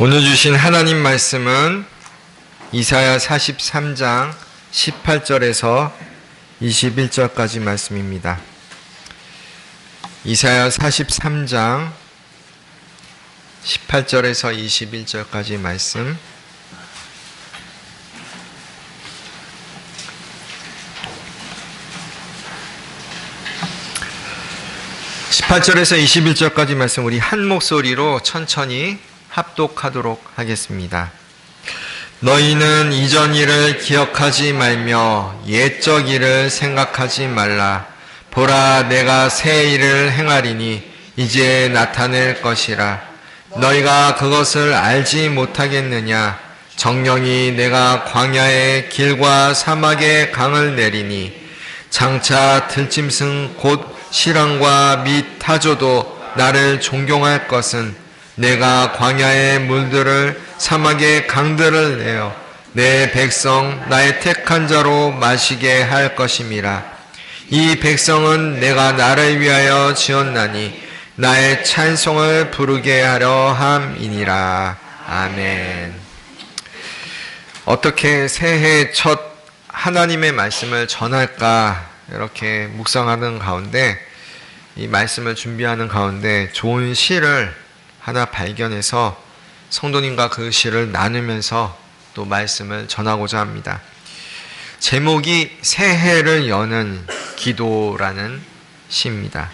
오늘 주신 하나님 말씀은 이사야 43장 18절에서 21절까지 말씀입니다. 이사야 43장 18절에서 21절까지 말씀. (18절에서 21절까지) 말씀 우리 한 목소리로 천천히 합독하도록 하겠습니다. 너희는 이전 일을 기억하지 말며 옛적 일을 생각하지 말라. 보라, 내가 새 일을 행하리니 이제 나타낼 것이라. 너희가 그것을 알지 못하겠느냐? 정령이 내가 광야의 길과 사막의 강을 내리니 장차 들짐승 곧 시랑과 및 타조도 나를 존경할 것은 내가 광야의 물들을 사막의 강들을 내어 내 백성 나의 택한 자로 마시게 할 것임이라. 이 백성은 내가 나를 위하여 지었나니 나의 찬송을 부르게 하려 함이니라. 아멘. 어떻게 새해 첫 하나님의 말씀을 전할까 이렇게 묵상하는 가운데, 이 말씀을 준비하는 가운데 좋은 시를 하나 발견해서 성도님과 그 시를 나누면서 또 말씀을 전하고자 합니다. 제목이 새해를 여는 기도라는 시입니다.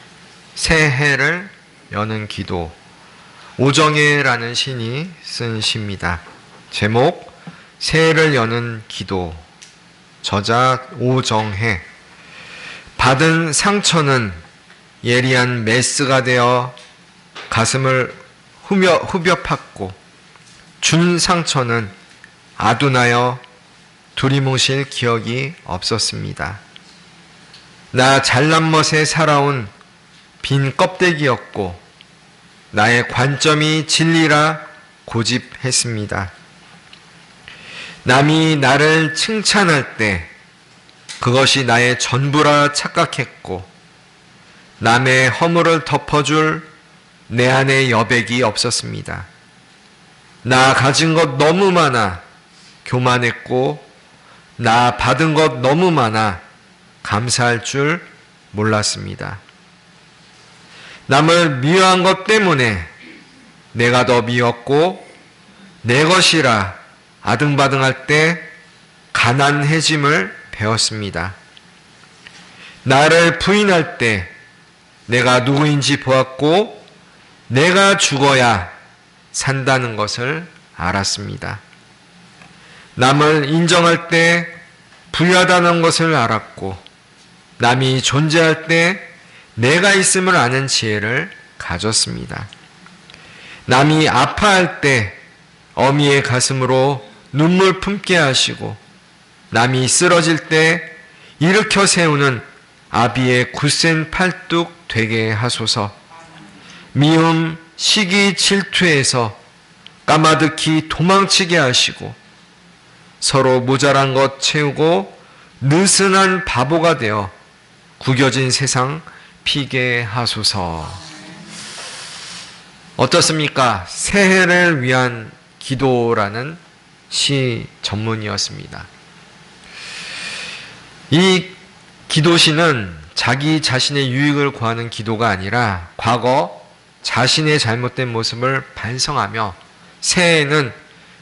새해를 여는 기도. 오정혜라는 신이 쓴 시입니다. 제목 새해를 여는 기도. 저자 오정혜. 받은 상처는 예리한 메스가 되어 가슴을 후벼 팠고, 준 상처는 아둔하여 두리뭉실 기억이 없었습니다. 나 잘난 멋에 살아온 빈 껍데기였고 나의 관점이 진리라 고집했습니다. 남이 나를 칭찬할 때 그것이 나의 전부라 착각했고, 남의 허물을 덮어줄 내 안에 여백이 없었습니다. 나 가진 것 너무 많아 교만했고, 나 받은 것 너무 많아 감사할 줄 몰랐습니다. 남을 미워한 것 때문에 내가 더 미웠고, 내 것이라 아등바등할 때 가난해짐을 배웠습니다. 나를 부인할 때 내가 누구인지 보았고, 내가 죽어야 산다는 것을 알았습니다. 남을 인정할 때 부유하다는 것을 알았고, 남이 존재할 때 내가 있음을 아는 지혜를 가졌습니다. 남이 아파할 때 어미의 가슴으로 눈물 품게 하시고, 남이 쓰러질 때 일으켜 세우는 아비의 굳센 팔뚝 되게 하소서. 미움, 시기, 질투에서 까마득히 도망치게 하시고, 서로 모자란 것 채우고 느슨한 바보가 되어 구겨진 세상 피게 하소서. 어떻습니까? 새해를 위한 기도라는 시 전문이었습니다. 이 기도시는 자기 자신의 유익을 구하는 기도가 아니라 과거 자신의 잘못된 모습을 반성하며 새해에는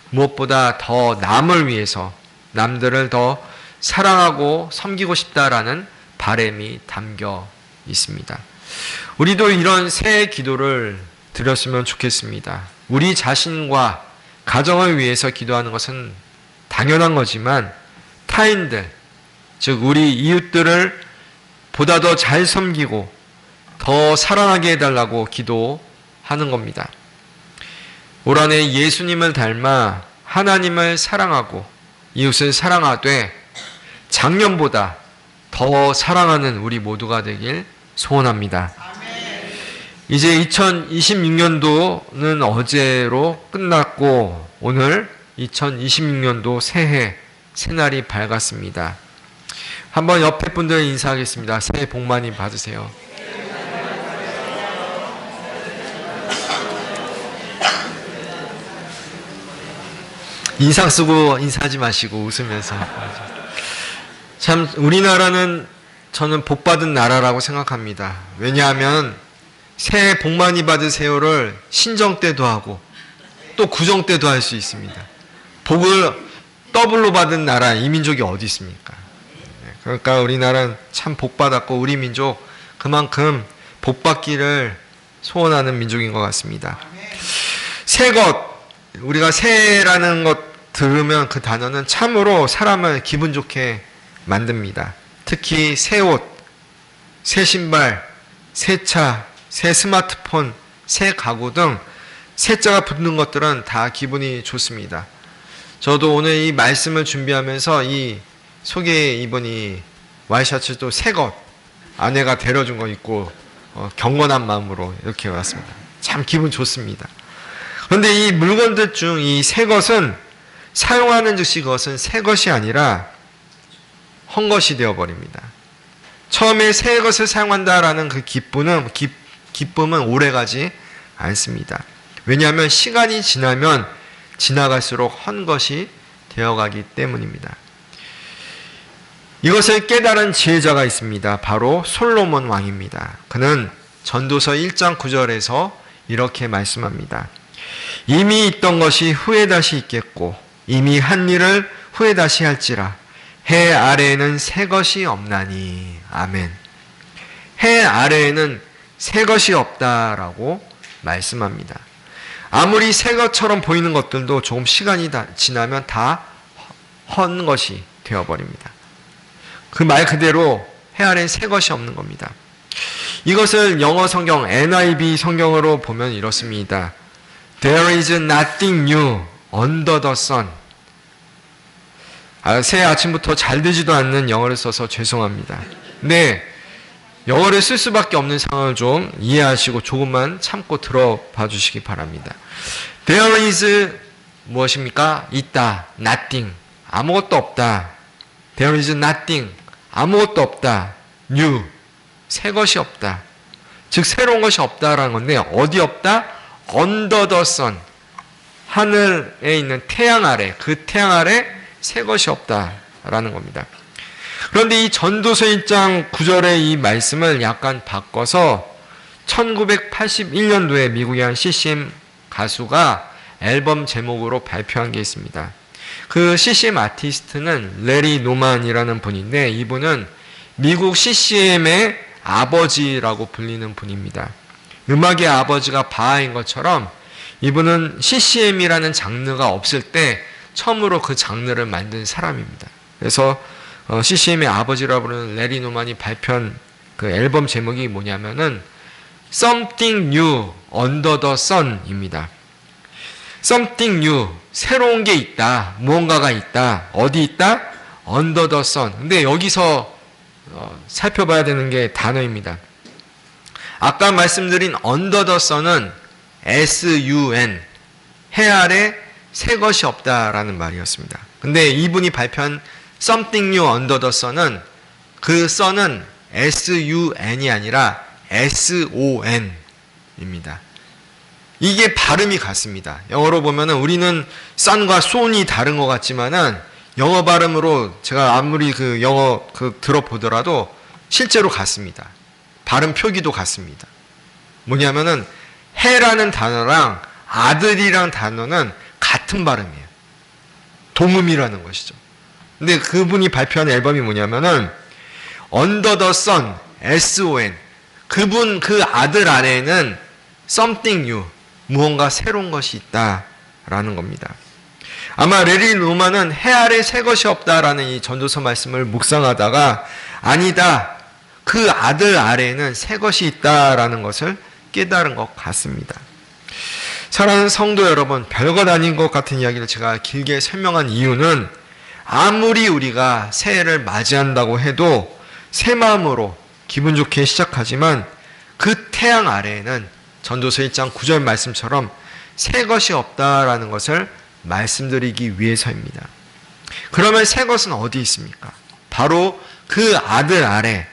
무엇보다 더 남을 위해서 남들을 더 사랑하고 섬기고 싶다라는 바람이 담겨 있습니다. 우리도 이런 새해 기도를 드렸으면 좋겠습니다. 우리 자신과 가정을 위해서 기도하는 것은 당연한 거지만, 타인들, 즉 우리 이웃들을 보다 더 잘 섬기고 더 사랑하게 해달라고 기도하는 겁니다. 올 한해 예수님을 닮아 하나님을 사랑하고 이웃을 사랑하되 작년보다 더 사랑하는 우리 모두가 되길 소원합니다. 이제 2026년도는 어제로 끝났고, 오늘 2026년도 새해 새날이 밝았습니다. 한번 옆에 분들 인사하겠습니다. 새해 복 많이 받으세요. 인상 쓰고 인사하지 마시고 웃으면서. 참 우리나라는 저는 복받은 나라라고 생각합니다. 왜냐하면 새해 복 많이 받으세요를 신정 때도 하고 또 구정 때도 할 수 있습니다. 복을 더블로 받은 나라, 이 민족이 어디 있습니까? 그러니까 우리나라는 참 복받았고 우리 민족 그만큼 복받기를 소원하는 민족인 것 같습니다. 새 것, 우리가 새해라는 것 들으면 그 단어는 참으로 사람을 기분 좋게 만듭니다. 특히 새 옷, 새 신발, 새 차, 새 스마트폰, 새 가구 등 새자가 붙는 것들은 다 기분이 좋습니다. 저도 오늘 이 말씀을 준비하면서 이 속에 입은 와이셔츠도 새 것, 아내가 데려준 거 입고 경건한 마음으로 이렇게 왔습니다. 참 기분 좋습니다. 그런데 이 물건들 중 이 새 것은 사용하는 즉시 그것은 새 것이 아니라 헛것이 되어버립니다. 처음에 새 것을 사용한다라는 그 기쁨은 오래가지 않습니다. 왜냐하면 시간이 지나면 지나갈수록 헛것이 되어가기 때문입니다. 이것을 깨달은 지혜자가 있습니다. 바로 솔로몬 왕입니다. 그는 전도서 1장 9절에서 이렇게 말씀합니다. 이미 있던 것이 후에 다시 있겠고 이미 한 일을 후에 다시 할지라 해 아래에는 새 것이 없나니. 아멘. 해 아래에는 새 것이 없다라고 말씀합니다. 아무리 새 것처럼 보이는 것들도 조금 시간이 지나면 다 헛 것이 되어버립니다. 그 말 그대로 해 아래엔 새 것이 없는 겁니다. 이것을 영어 성경 NIV 성경으로 보면 이렇습니다. There is nothing new under the sun. 새 아침부터 잘 되지도 않는 영어를 써서 죄송합니다. 근데 영어를 쓸 수밖에 없는 상황을 좀 이해하시고 조금만 참고 들어봐 주시기 바랍니다. There is 무엇입니까? 있다. Nothing. 아무것도 없다. There is nothing. 아무것도 없다. New. 새 것이 없다. 즉 새로운 것이 없다라는 건데 어디 없다? Under the sun. 하늘에 있는 태양 아래, 그 태양 아래 새 것이 없다라는 겁니다. 그런데 이 전도서 1장 9절의 이 말씀을 약간 바꿔서 1981년도에 미국의 한 CCM 가수가 앨범 제목으로 발표한 게 있습니다. 그 CCM 아티스트는 레리 노만이라는 분인데 이분은 미국 CCM의 아버지라고 불리는 분입니다. 음악의 아버지가 바하인 것처럼 이분은 CCM이라는 장르가 없을 때 처음으로 그 장르를 만든 사람입니다. 그래서 CCM의 아버지라고 부르는 레리 노만이 발표한 그 앨범 제목이 뭐냐면은 Something New Under the Sun입니다. Something New, 새로운 게 있다, 무언가가 있다. 어디 있다? Under the Sun. 근데 여기서 살펴봐야 되는 게 단어입니다. 아까 말씀드린 Under the Sun은 S-U-N, 해 아래 새 것이 없다라는 말이었습니다. 근데 이분이 발표한 Something New Under the Sun은 그 sun은 S-U-N이 아니라 S-O-N입니다. 이게 발음이 같습니다. 영어로 보면은 우리는 sun과 soon이 다른 것 같지만은 영어 발음으로 제가 아무리 그 영어 들어보더라도 실제로 같습니다. 발음 표기도 같습니다. 뭐냐면은 해라는 단어랑 아들이란 단어는 같은 발음이에요. 동음이라는 것이죠. 근데 그분이 발표한 앨범이 뭐냐면은 Under the Sun, S-O-N. 그분 그 아들 안에는 Something New, 무언가 새로운 것이 있다라는 겁니다. 아마 레리 노만은 해 아래 새 것이 없다라는 이 전도서 말씀을 묵상하다가 아니다, 그 아들 아래에는 새 것이 있다라는 것을 깨달은 것 같습니다. 사랑하는 성도 여러분, 별것 아닌 것 같은 이야기를 제가 길게 설명한 이유는 아무리 우리가 새해를 맞이한다고 해도 새 마음으로 기분 좋게 시작하지만 그 태양 아래에는 전도서 1장 9절 말씀처럼 새 것이 없다라는 것을 말씀드리기 위해서입니다. 그러면 새 것은 어디 있습니까? 바로 그 아들 아래,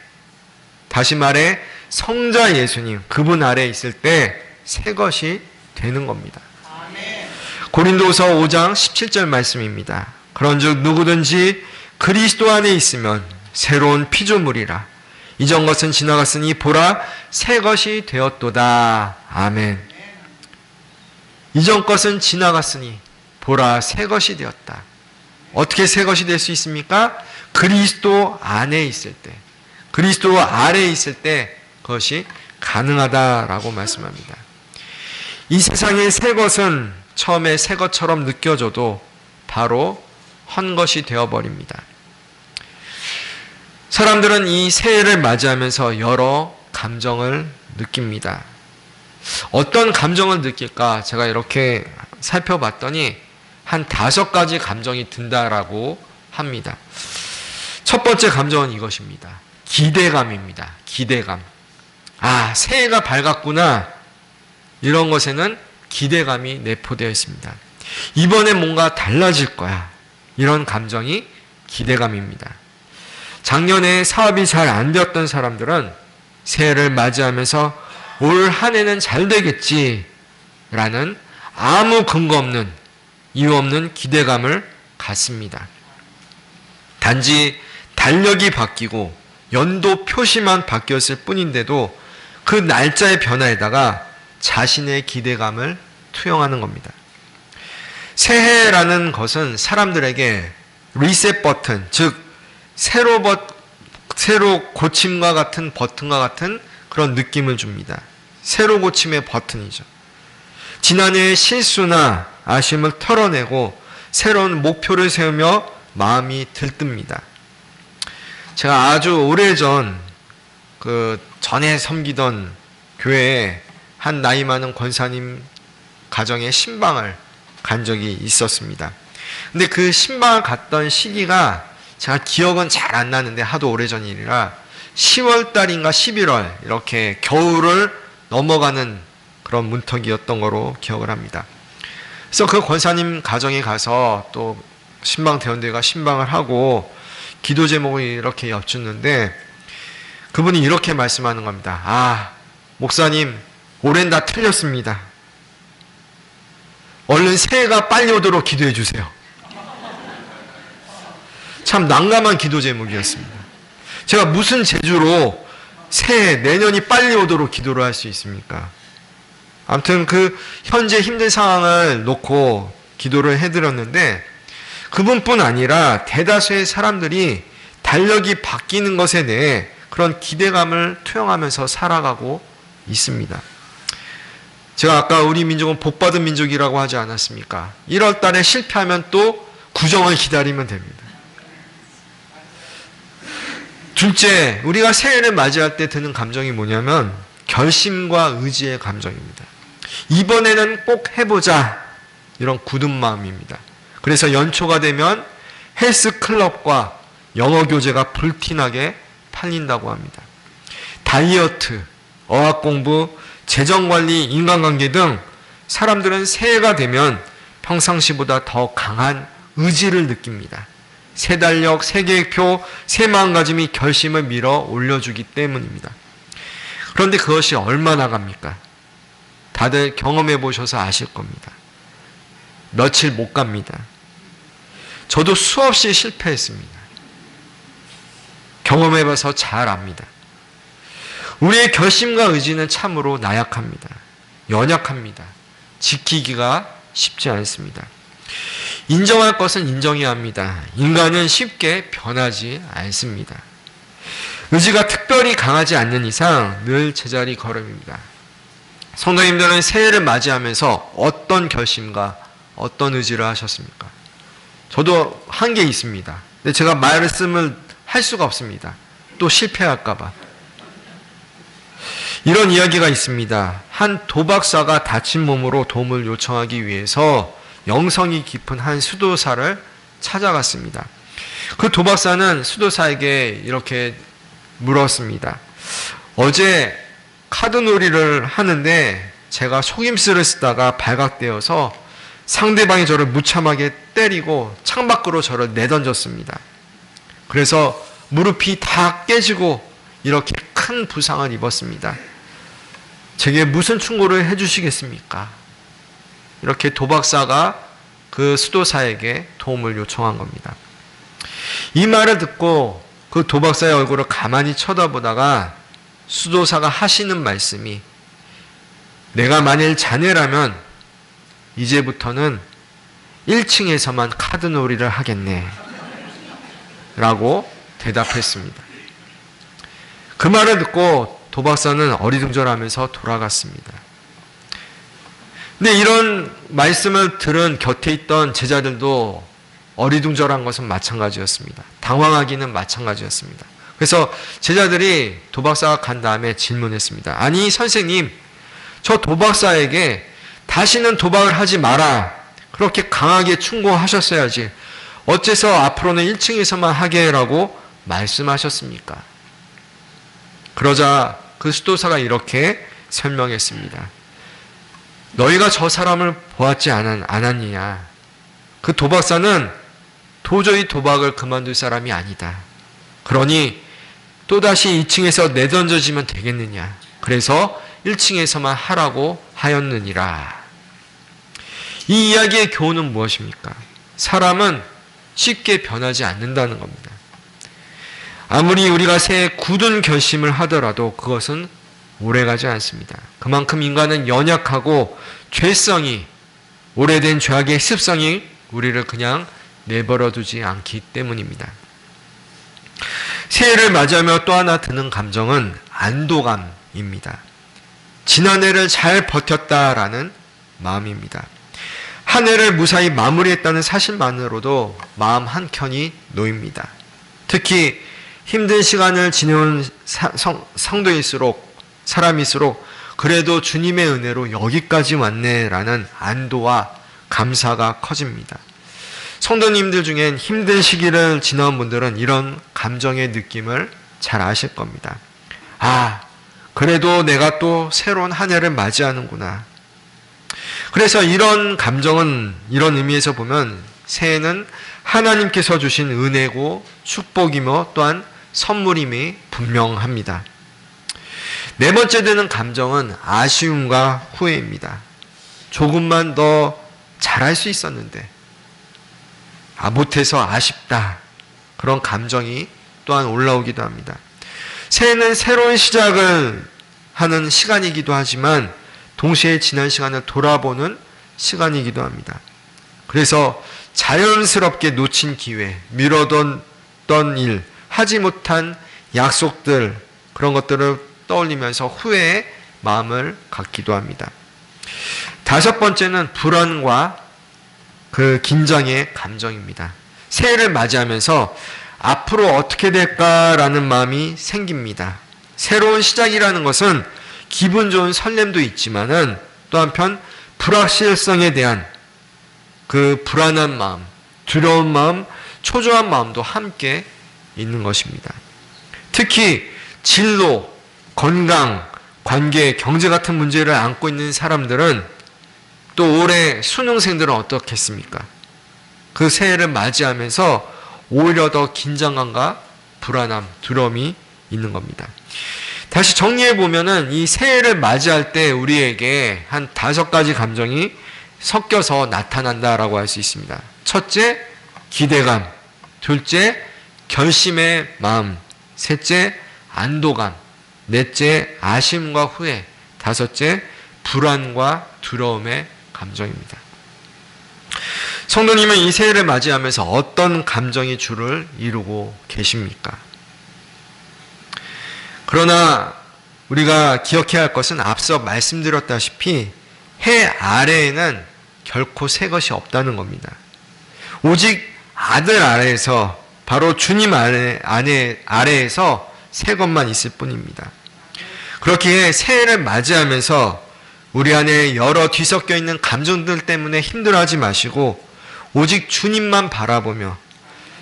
다시 말해 성자 예수님, 그분 아래 있을 때 새 것이 되는 겁니다. 고린도서 5장 17절 말씀입니다. 그런즉 누구든지 그리스도 안에 있으면 새로운 피조물이라. 이전 것은 지나갔으니 보라 새 것이 되었도다. 아멘. 이전 것은 지나갔으니 보라 새 것이 되었다. 어떻게 새 것이 될 수 있습니까? 그리스도 안에 있을 때, 그리스도 아래에 있을 때 그것이 가능하다라고 말씀합니다. 이 세상의 새 것은 처음에 새 것처럼 느껴져도 바로 헌 것이 되어버립니다. 사람들은 이 새해를 맞이하면서 여러 감정을 느낍니다. 어떤 감정을 느낄까? 제가 이렇게 살펴봤더니 한 5가지 감정이 든다라고 합니다. 첫 번째 감정은 이것입니다. 기대감입니다. 기대감. 아, 새해가 밝았구나. 이런 것에는 기대감이 내포되어 있습니다. 이번에 뭔가 달라질 거야. 이런 감정이 기대감입니다. 작년에 사업이 잘 안 되었던 사람들은 새해를 맞이하면서 올 한 해는 잘 되겠지 라는 아무 근거 없는, 이유 없는 기대감을 갖습니다. 단지 달력이 바뀌고 연도 표시만 바뀌었을 뿐인데도 그 날짜의 변화에다가 자신의 기대감을 투영하는 겁니다. 새해라는 것은 사람들에게 리셋 버튼, 즉 새로 고침과 같은 버튼과 같은 그런 느낌을 줍니다. 새로 고침의 버튼이죠. 지난해의 실수나 아쉬움을 털어내고 새로운 목표를 세우며 마음이 들뜹니다. 제가 아주 오래전 전에 섬기던 교회에 한 나이 많은 권사님 가정에 신방을 간 적이 있었습니다. 근데 그 신방을 갔던 시기가 제가 기억은 잘 안 나는데 하도 오래전 일이라 10월 달인가 11월 이렇게 겨울을 넘어가는 그런 문턱이었던 거로 기억을 합니다. 그래서 그 권사님 가정에 가서 또 신방 대원들과 신방을 하고 기도 제목을 이렇게 엿주는데 그분이 이렇게 말씀하는 겁니다. 아, 목사님, 올해는 다 틀렸습니다. 얼른 새해가 빨리 오도록 기도해 주세요. 참 난감한 기도 제목이었습니다. 제가 무슨 재주로 새해, 내년이 빨리 오도록 기도를 할 수 있습니까? 아무튼 그 현재 힘든 상황을 놓고 기도를 해드렸는데 그분뿐 아니라 대다수의 사람들이 달력이 바뀌는 것에 대해 그런 기대감을 투영하면서 살아가고 있습니다. 제가 아까 우리 민족은 복받은 민족이라고 하지 않았습니까? 1월 달에 실패하면 또 구정을 기다리면 됩니다. 둘째, 우리가 새해를 맞이할 때 드는 감정이 뭐냐면 결심과 의지의 감정입니다. 이번에는 꼭 해보자. 이런 굳은 마음입니다. 그래서 연초가 되면 헬스클럽과 영어 교재가 불티나게 팔린다고 합니다. 다이어트, 어학공부, 재정관리, 인간관계 등 사람들은 새해가 되면 평상시보다 더 강한 의지를 느낍니다. 새 달력, 새 계획표, 새 마음가짐이 결심을 밀어 올려주기 때문입니다. 그런데 그것이 얼마나 갑니까? 다들 경험해 보셔서 아실 겁니다. 며칠 못 갑니다. 저도 수없이 실패했습니다. 경험해 봐서 잘 압니다. 우리의 결심과 의지는 참으로 나약합니다. 연약합니다. 지키기가 쉽지 않습니다. 인정할 것은 인정해야 합니다. 인간은 쉽게 변하지 않습니다. 의지가 특별히 강하지 않는 이상 늘 제자리 걸음입니다. 성도님들은 새해를 맞이하면서 어떤 결심과 어떤 의지를 하셨습니까? 저도 한 게 있습니다. 근데 제가 말씀을 할 수가 없습니다. 또 실패할까 봐. 이런 이야기가 있습니다. 한 도박사가 다친 몸으로 도움을 요청하기 위해서 영성이 깊은 한 수도사를 찾아갔습니다. 그 도박사는 수도사에게 이렇게 물었습니다. 어제 카드놀이를 하는데 제가 속임수를 쓰다가 발각되어서 상대방이 저를 무참하게 때리고 창밖으로 저를 내던졌습니다. 그래서 무릎이 다 깨지고 이렇게 큰 부상을 입었습니다. 제게 무슨 충고를 해주시겠습니까? 이렇게 도박사가 그 수도사에게 도움을 요청한 겁니다. 이 말을 듣고 그 도박사의 얼굴을 가만히 쳐다보다가 수도사가 하시는 말씀이, 내가 만일 자네라면 이제부터는 1층에서만 카드놀이를 하겠네 라고 대답했습니다. 그 말을 듣고 도박사는 어리둥절하면서 돌아갔습니다. 근데 이런 말씀을 들은 곁에 있던 제자들도 어리둥절한 것은 마찬가지였습니다. 당황하기는 마찬가지였습니다. 그래서 제자들이 도박사가 간 다음에 질문했습니다. 아니 선생님, 저 도박사에게 다시는 도박을 하지 마라, 그렇게 강하게 충고하셨어야지 어째서 앞으로는 1층에서만 하게 라고 말씀하셨습니까? 그러자 그 수도사가 이렇게 설명했습니다. 너희가 저 사람을 보았지 않았느냐? 그 도박사는 도저히 도박을 그만둘 사람이 아니다. 그러니 또다시 2층에서 내던져지면 되겠느냐? 그래서 1층에서만 하라고 하였느니라. 이 이야기의 교훈은 무엇입니까? 사람은 쉽게 변하지 않는다는 겁니다. 아무리 우리가 새 굳은 결심을 하더라도 그것은 오래가지 않습니다. 그만큼 인간은 연약하고 죄성이, 오래된 죄악의 습성이 우리를 그냥 내버려두지 않기 때문입니다. 새해를 맞이하며 또 하나 드는 감정은 안도감입니다. 지난해를 잘 버텼다라는 마음입니다. 한 해를 무사히 마무리했다는 사실만으로도 마음 한켠이 놓입니다. 특히 힘든 시간을 지내온 성도일수록, 사람일수록 그래도 주님의 은혜로 여기까지 왔네라는 안도와 감사가 커집니다. 성도님들 중엔 힘든 시기를 지나온 분들은 이런 감정의 느낌을 잘 아실 겁니다. 아, 그래도 내가 또 새로운 한 해를 맞이하는구나. 그래서 이런 감정은, 이런 의미에서 보면 새해는 하나님께서 주신 은혜고 축복이며 또한 선물임이 분명합니다. 네 번째 드는 감정은 아쉬움과 후회입니다. 조금만 더 잘할 수 있었는데, 못해서 아쉽다, 그런 감정이 또한 올라오기도 합니다. 새해는 새로운 시작을 하는 시간이기도 하지만 동시에 지난 시간을 돌아보는 시간이기도 합니다. 그래서 자연스럽게 놓친 기회, 미뤄뒀던 일, 하지 못한 약속들, 그런 것들을 떠올리면서 후회의 마음을 갖기도 합니다. 다섯 번째는 불안과 그 긴장의 감정입니다. 새해를 맞이하면서 앞으로 어떻게 될까라는 마음이 생깁니다. 새로운 시작이라는 것은 기분 좋은 설렘도 있지만은 또 한편 불확실성에 대한 그 불안한 마음, 두려운 마음, 초조한 마음도 함께 있는 것입니다. 특히 진로, 건강, 관계, 경제 같은 문제를 안고 있는 사람들은, 또 올해 수능생들은 어떻겠습니까? 그 새해를 맞이하면서 오히려 더 긴장감과 불안함, 두려움이 있는 겁니다. 다시 정리해 보면은 이 새해를 맞이할 때 우리에게 한 5가지 감정이 섞여서 나타난다라고 할 수 있습니다. 첫째, 기대감. 둘째, 결심의 마음. 셋째, 안도감. 넷째, 아쉬움과 후회. 다섯째, 불안과 두려움의 감정입니다. 성도님은 이 새해를 맞이하면서 어떤 감정이 주를 이루고 계십니까? 그러나 우리가 기억해야 할 것은 앞서 말씀드렸다시피 해 아래에는 결코 새 것이 없다는 겁니다. 오직 아들 아래에서, 바로 주님 아래에서 새 것만 있을 뿐입니다. 그렇기에 새해를 맞이하면서 우리 안에 여러 뒤섞여 있는 감정들 때문에 힘들어하지 마시고 오직 주님만 바라보며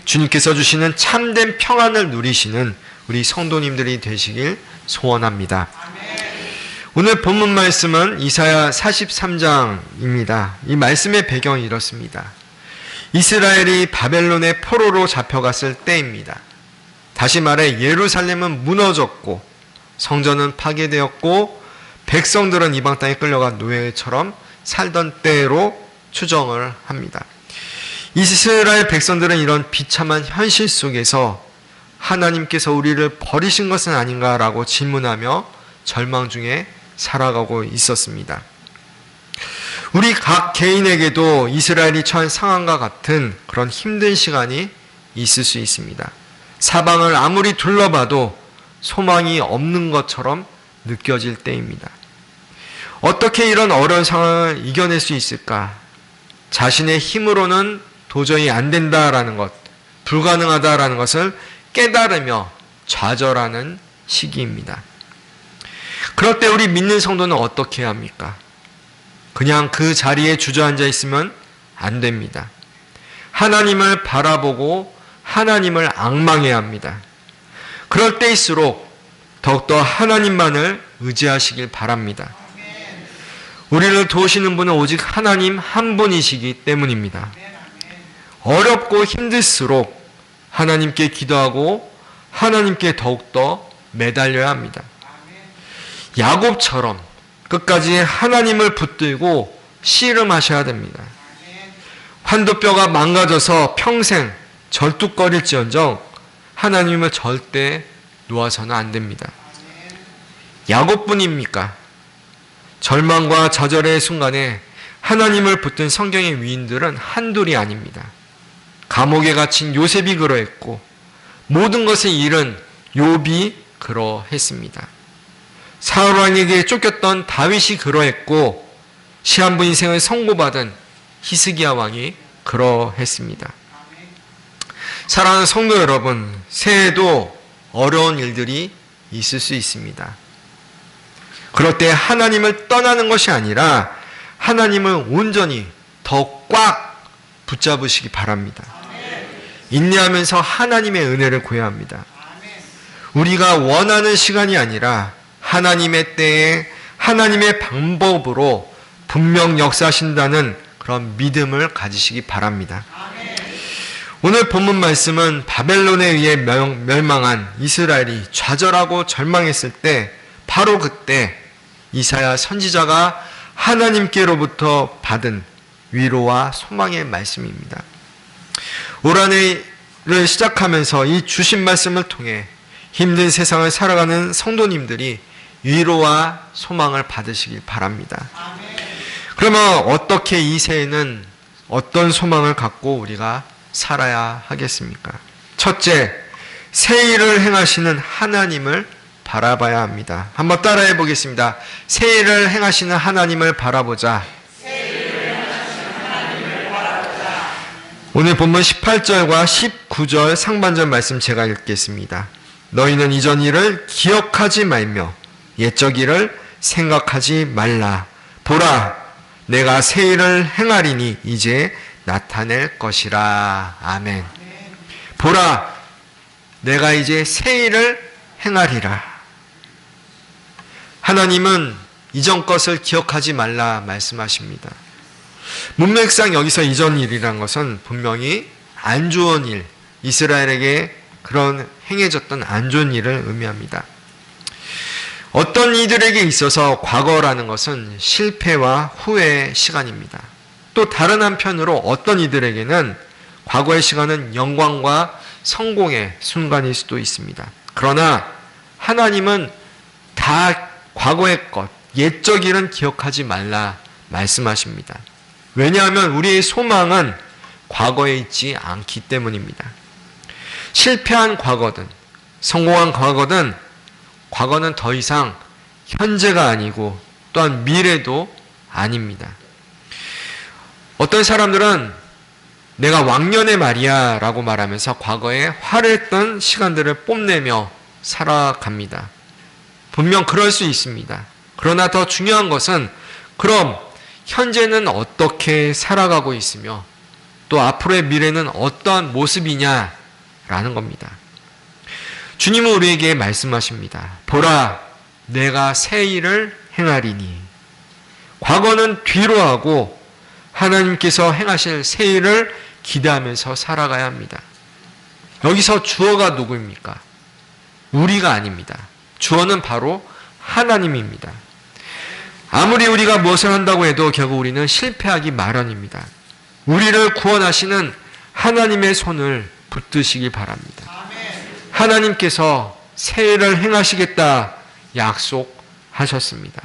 주님께서 주시는 참된 평안을 누리시는 우리 성도님들이 되시길 소원합니다. 오늘 본문 말씀은 이사야 43장입니다. 이 말씀의 배경이 이렇습니다. 이스라엘이 바벨론의 포로로 잡혀갔을 때입니다. 다시 말해 예루살렘은 무너졌고 성전은 파괴되었고 백성들은 이방 땅에 끌려가 노예처럼 살던 때로 추정을 합니다. 이스라엘 백성들은 이런 비참한 현실 속에서 하나님께서 우리를 버리신 것은 아닌가라고 질문하며 절망 중에 살아가고 있었습니다. 우리 각 개인에게도 이스라엘이 처한 상황과 같은 그런 힘든 시간이 있을 수 있습니다. 사방을 아무리 둘러봐도 소망이 없는 것처럼 느껴질 때입니다. 어떻게 이런 어려운 상황을 이겨낼 수 있을까? 자신의 힘으로는 도저히 안 된다라는 것, 불가능하다라는 것을 깨달으며 좌절하는 시기입니다. 그럴 때 우리 믿는 성도는 어떻게 해야 합니까? 그냥 그 자리에 주저앉아 있으면 안 됩니다. 하나님을 바라보고 하나님을 앙망해야 합니다. 그럴 때일수록 더욱더 하나님만을 의지하시길 바랍니다. 우리를 도우시는 분은 오직 하나님 한 분이시기 때문입니다. 어렵고 힘들수록 하나님께 기도하고 하나님께 더욱더 매달려야 합니다. 야곱처럼 끝까지 하나님을 붙들고 씨름하셔야 됩니다. 환도뼈가 망가져서 평생 절뚝거릴지언정 하나님을 절대 놓아서는 안 됩니다. 야곱뿐입니까? 절망과 좌절의 순간에 하나님을 붙든 성경의 위인들은 한둘이 아닙니다. 감옥에 갇힌 요셉이 그러했고 모든 것을 잃은 욥이 그러했습니다. 사울 왕에게 쫓겼던 다윗이 그러했고 시한부 인생을 선고받은 히스기야 왕이 그러했습니다. 사랑하는 성도 여러분, 새해에도 어려운 일들이 있을 수 있습니다. 그럴 때 하나님을 떠나는 것이 아니라 하나님을 온전히 더 꽉 붙잡으시기 바랍니다. 인내하면서 하나님의 은혜를 구해야 합니다. 우리가 원하는 시간이 아니라 하나님의 때에 하나님의 방법으로 분명 역사하신다는 그런 믿음을 가지시기 바랍니다. 오늘 본문 말씀은 바벨론에 의해 멸망한 이스라엘이 좌절하고 절망했을 때 바로 그때 이사야 선지자가 하나님께로부터 받은 위로와 소망의 말씀입니다. 올 한 해를 시작하면서 이 주신 말씀을 통해 힘든 세상을 살아가는 성도님들이 위로와 소망을 받으시길 바랍니다. 그러면 어떻게 이 새해는 어떤 소망을 갖고 우리가 살아야 하겠습니까? 첫째, 새 일을 행하시는 하나님을 바라봐야 합니다. 한번 따라해 보겠습니다. 새 일을 행하시는 하나님을 바라보자. 오늘 본문 18절과 19절 상반절 말씀 제가 읽겠습니다. 너희는 이전 일을 기억하지 말며 옛적 일을 생각하지 말라. 보라, 내가 새 일을 행하리니 이제 나타낼 것이라. 아멘. 보라, 내가 이제 새 일을 행하리라. 하나님은 이전 것을 기억하지 말라 말씀하십니다. 문맥상 여기서 이전 일이란 것은 분명히 안 좋은 일, 이스라엘에게 그런 행해졌던 안 좋은 일을 의미합니다. 어떤 이들에게 있어서 과거라는 것은 실패와 후회의 시간입니다. 또 다른 한편으로 어떤 이들에게는 과거의 시간은 영광과 성공의 순간일 수도 있습니다. 그러나 하나님은 다 과거의 것, 옛적 일은 기억하지 말라 말씀하십니다. 왜냐하면 우리의 소망은 과거에 있지 않기 때문입니다. 실패한 과거든 성공한 과거든 과거는 더 이상 현재가 아니고 또한 미래도 아닙니다. 어떤 사람들은 내가 왕년의 말이야 라고 말하면서 과거에 화려했던 시간들을 뽐내며 살아갑니다. 분명 그럴 수 있습니다. 그러나 더 중요한 것은 그럼 현재는 어떻게 살아가고 있으며 또 앞으로의 미래는 어떠한 모습이냐라는 겁니다. 주님은 우리에게 말씀하십니다. 보라, 내가 새 일을 행하리니. 과거는 뒤로 하고 하나님께서 행하실 새 일을 기대하면서 살아가야 합니다. 여기서 주어가 누구입니까? 우리가 아닙니다. 주어는 바로 하나님입니다. 아무리 우리가 무엇을 한다고 해도 결국 우리는 실패하기 마련입니다. 우리를 구원하시는 하나님의 손을 붙드시기 바랍니다. 하나님께서 새 일을 행하시겠다 약속하셨습니다.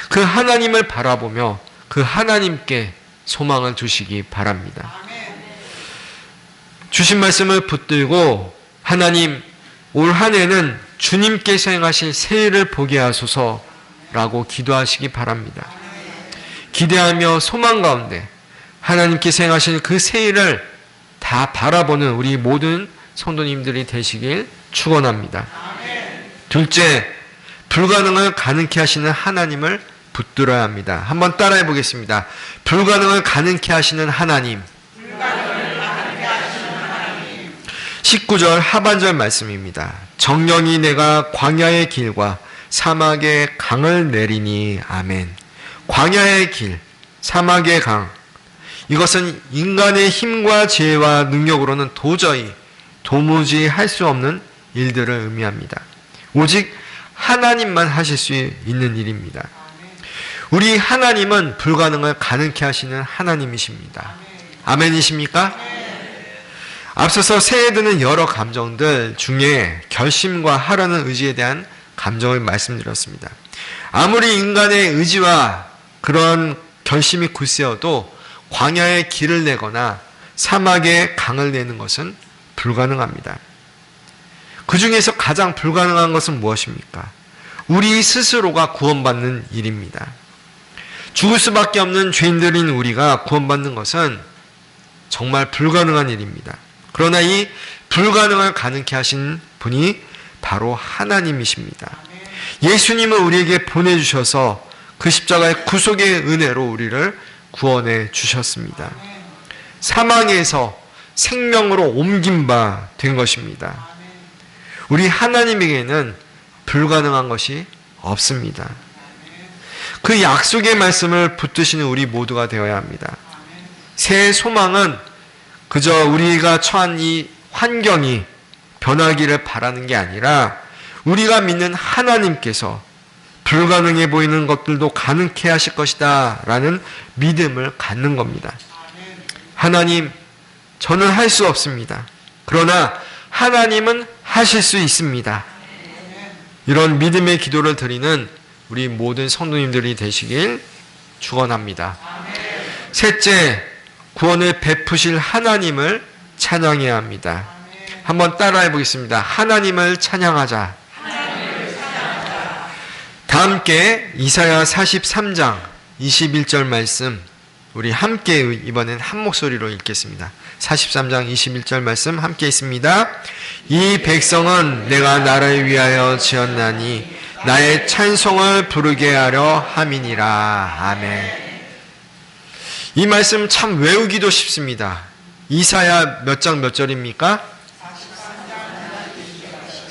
그 하나님을 바라보며 그 하나님께 소망을 두시기 바랍니다. 주신 말씀을 붙들고 하나님, 올 한 해는 주님께서 행하실 새 일을 보게 하소서라고 기도하시기 바랍니다. 기대하며 소망 가운데 하나님께서 행하실 그 새 일을 다 바라보는 우리 모든 성도님들이 되시길 축원합니다. 둘째, 불가능을 가능케 하시는 하나님을 붙들어야 합니다. 한번 따라해 보겠습니다. 불가능을 가능케 하시는 하나님. 19절 하반절 말씀입니다. 정령이 내가 광야의 길과 사막의 강을 내리니. 아멘. 광야의 길, 사막의 강. 이것은 인간의 힘과 지혜와 능력으로는 도무지 할 수 없는 일들을 의미합니다. 오직 하나님만 하실 수 있는 일입니다. 우리 하나님은 불가능을 가능케 하시는 하나님이십니다. 아멘이십니까? 앞서서 새해 드는 여러 감정들 중에 결심과 하라는 의지에 대한 감정을 말씀드렸습니다. 아무리 인간의 의지와 그런 결심이 굳세어도 광야의 길을 내거나 사막의 강을 내는 것은 불가능합니다. 그 중에서 가장 불가능한 것은 무엇입니까? 우리 스스로가 구원받는 일입니다. 죽을 수밖에 없는 죄인들인 우리가 구원받는 것은 정말 불가능한 일입니다. 그러나 이 불가능을 가능케 하신 분이 바로 하나님이십니다. 예수님을 우리에게 보내주셔서 그 십자가의 구속의 은혜로 우리를 구원해 주셨습니다. 사망에서 생명으로 옮긴 바 된 것입니다. 우리 하나님에게는 불가능한 것이 없습니다. 그 약속의 말씀을 붙드시는 우리 모두가 되어야 합니다. 새해 소망은 그저 우리가 처한 이 환경이 변하기를 바라는 게 아니라 우리가 믿는 하나님께서 불가능해 보이는 것들도 가능케 하실 것이다 라는 믿음을 갖는 겁니다. 하나님, 저는 할 수 없습니다. 그러나 하나님은 하실 수 있습니다. 이런 믿음의 기도를 드리는 우리 모든 성도님들이 되시길 축원합니다. 셋째, 구원을 베푸실 하나님을 찬양해야 합니다. 한번 따라해 보겠습니다. 하나님을 찬양하자. 다 함께 이사야 43장 21절 말씀 우리 함께 이번엔 한 목소리로 읽겠습니다. 43장 21절 말씀 함께 있습니다. 이 백성은 내가 나를 위하여 지었나니 나의 찬송을 부르게 하려 함이니라. 아멘. 이 말씀 참 외우기도 쉽습니다. 이사야 몇 장 몇 절입니까?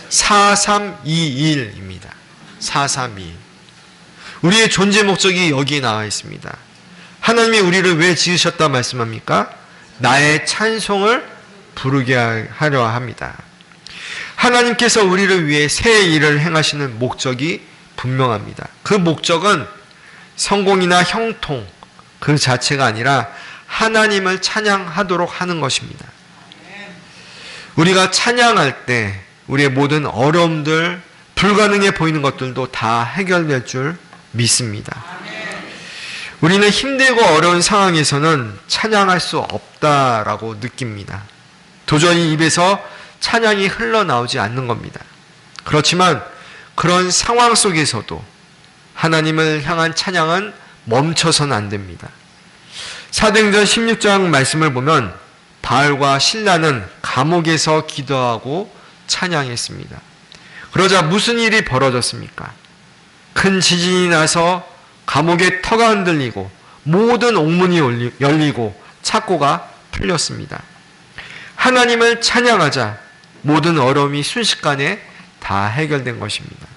4321입니다. 4321. 우리의 존재 목적이 여기에 나와 있습니다. 하나님이 우리를 왜 지으셨다 말씀합니까? 나의 찬송을 부르게 하려 합니다. 하나님께서 우리를 위해 새 일을 행하시는 목적이 분명합니다. 그 목적은 성공이나 형통 그 자체가 아니라 하나님을 찬양하도록 하는 것입니다. 우리가 찬양할 때 우리의 모든 어려움들, 불가능해 보이는 것들도 다 해결될 줄 믿습니다. 우리는 힘들고 어려운 상황에서는 찬양할 수 없다라고 느낍니다. 도저히 입에서 찬양이 흘러나오지 않는 겁니다. 그렇지만 그런 상황 속에서도 하나님을 향한 찬양은 멈춰서는 안 됩니다. 사도행전 16장 말씀을 보면 바울과 실라는 감옥에서 기도하고 찬양했습니다. 그러자 무슨 일이 벌어졌습니까? 큰 지진이 나서 감옥의 터가 흔들리고 모든 옥문이 열리고 착고가 풀렸습니다. 하나님을 찬양하자 모든 어려움이 순식간에 다 해결된 것입니다.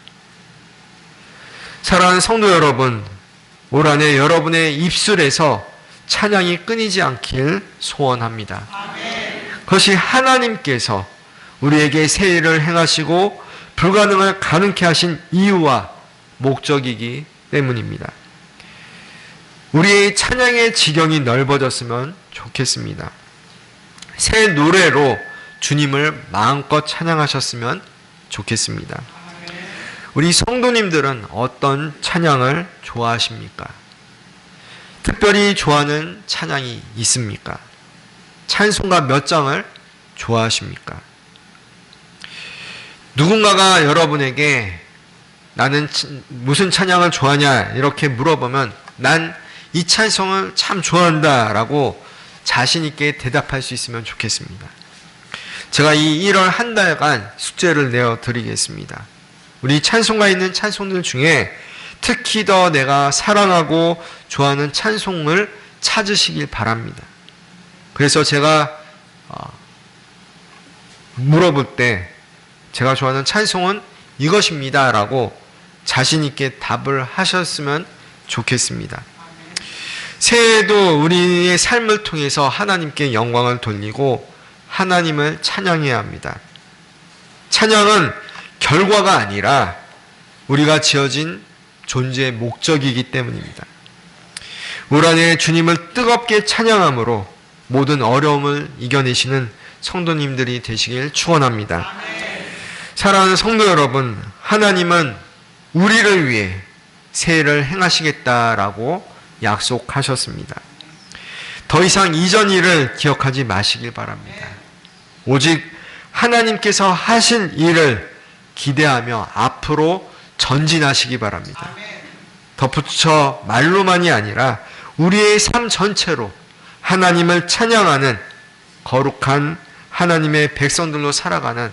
사랑하는 성도 여러분, 올 한 해 여러분의 입술에서 찬양이 끊이지 않길 소원합니다. 그것이 하나님께서 우리에게 새 일을 행하시고 불가능을 가능케 하신 이유와 목적이기 때문입니다. 우리의 찬양의 지경이 넓어졌으면 좋겠습니다. 새 노래로 주님을 마음껏 찬양하셨으면 좋겠습니다. 우리 성도님들은 어떤 찬양을 좋아하십니까? 특별히 좋아하는 찬양이 있습니까? 찬송가 몇 장을 좋아하십니까? 누군가가 여러분에게 나는 무슨 찬양을 좋아하냐 이렇게 물어보면 난 이 찬송을 참 좋아한다 라고 자신 있게 대답할 수 있으면 좋겠습니다. 제가 이 1월 한 달간 숙제를 내어드리겠습니다. 우리 찬송가에 있는 찬송들 중에 특히 더 내가 사랑하고 좋아하는 찬송을 찾으시길 바랍니다. 그래서 제가 물어볼 때 제가 좋아하는 찬송은 이것입니다 라고 자신 있게 답을 하셨으면 좋겠습니다. 새해에도 우리의 삶을 통해서 하나님께 영광을 돌리고 하나님을 찬양해야 합니다. 찬양은 결과가 아니라 우리가 지어진 존재의 목적이기 때문입니다. 올 한해 주님을 뜨겁게 찬양함으로 모든 어려움을 이겨내시는 성도님들이 되시길 축원합니다. 사랑하는 성도 여러분, 하나님은 우리를 위해 새해를 행하시겠다라고 약속하셨습니다. 더 이상 이전 일을 기억하지 마시길 바랍니다. 오직 하나님께서 하신 일을 기대하며 앞으로 전진하시기 바랍니다. 덧붙여 말로만이 아니라 우리의 삶 전체로 하나님을 찬양하는 거룩한 하나님의 백성들로 살아가는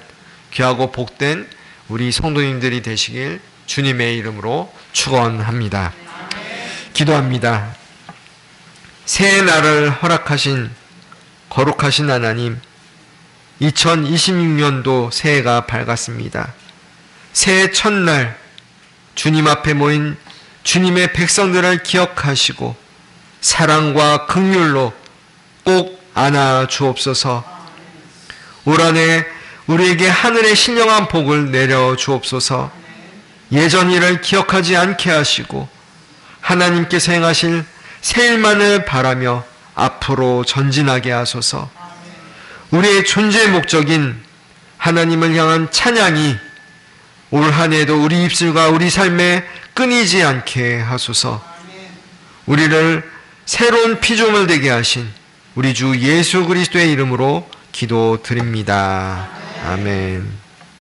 귀하고 복된 우리 성도님들이 되시길 주님의 이름으로 축원합니다. 기도합니다. 새해 날을 허락하신 거룩하신 하나님, 2026년도 새해가 밝았습니다. 새해 첫날 주님 앞에 모인 주님의 백성들을 기억하시고 사랑과 긍휼로 꼭 안아 주옵소서. 올 한해 우리에게 하늘의 신령한 복을 내려 주옵소서. 예전 일을 기억하지 않게 하시고 하나님께서 행하실 새 일만을 바라며 앞으로 전진하게 하소서. 우리의 존재의 목적인 하나님을 향한 찬양이 올 한 해도 우리 입술과 우리 삶에 끊이지 않게 하소서. 우리를 새로운 피조물 되게 하신 우리 주 예수 그리스도의 이름으로 기도드립니다. 아멘.